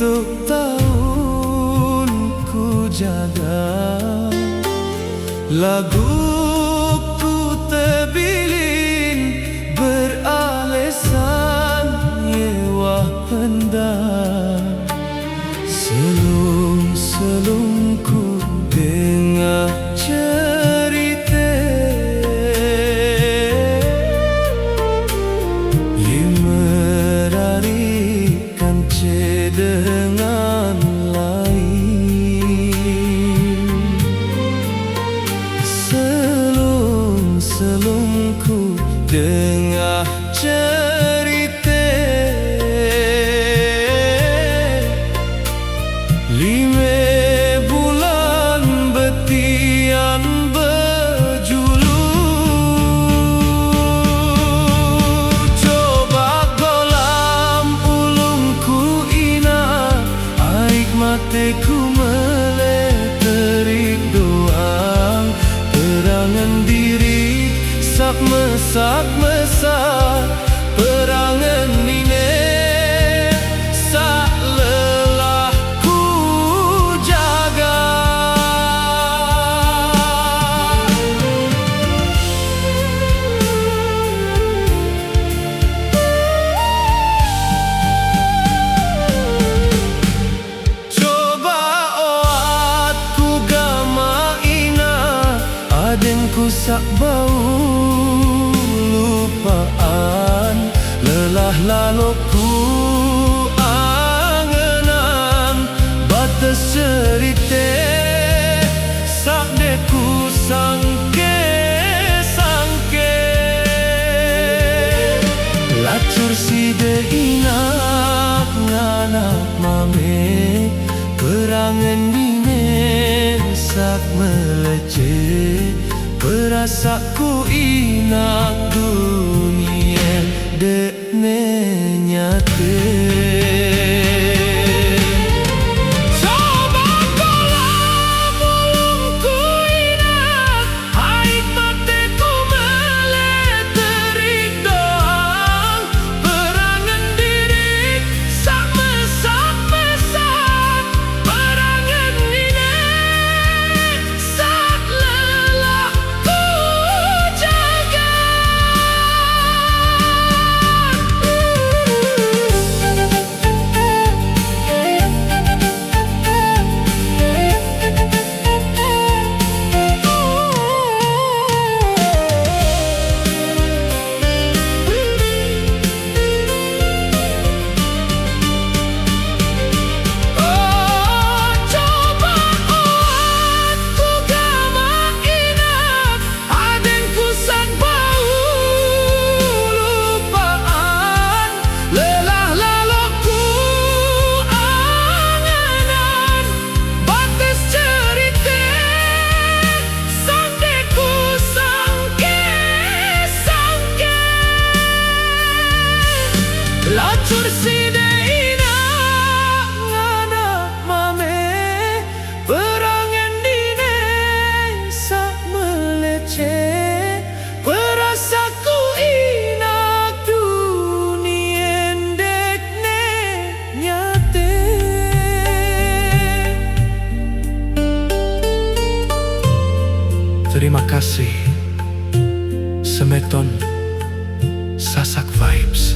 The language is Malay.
hitung tahun ku jaga laguku terbilin beralesan nyewa hendak selung ku dengar cerita limerarikan dengan lain selung ku dengar cerita lima bulan betian berjulur coba golam ulungku ina aik mateku meleterik doang terangan diri sak mesak perangan ini sak lelah ku jaga coba oat ku gama ina adenku sak bau lupaan lelah laluku angenan batas cerita sak deku sangke lacur si de inak nganak mame perangan dine sak meleceh perasaku inak dunia dekne nyate coba golam ulungku inak aik mateku meleterik doang perangan diri sak mesak perangan ini sak lelah ku jaga coba oat ku gama inak adenku sak bau lupaan lelah laluku angenan batas cerita sang deku sangke lacur si de inak nganak mame perangan dine sak meleceh perasaku inak dunia dekne nyate. Terima kasih Semeton Sasak Vibes.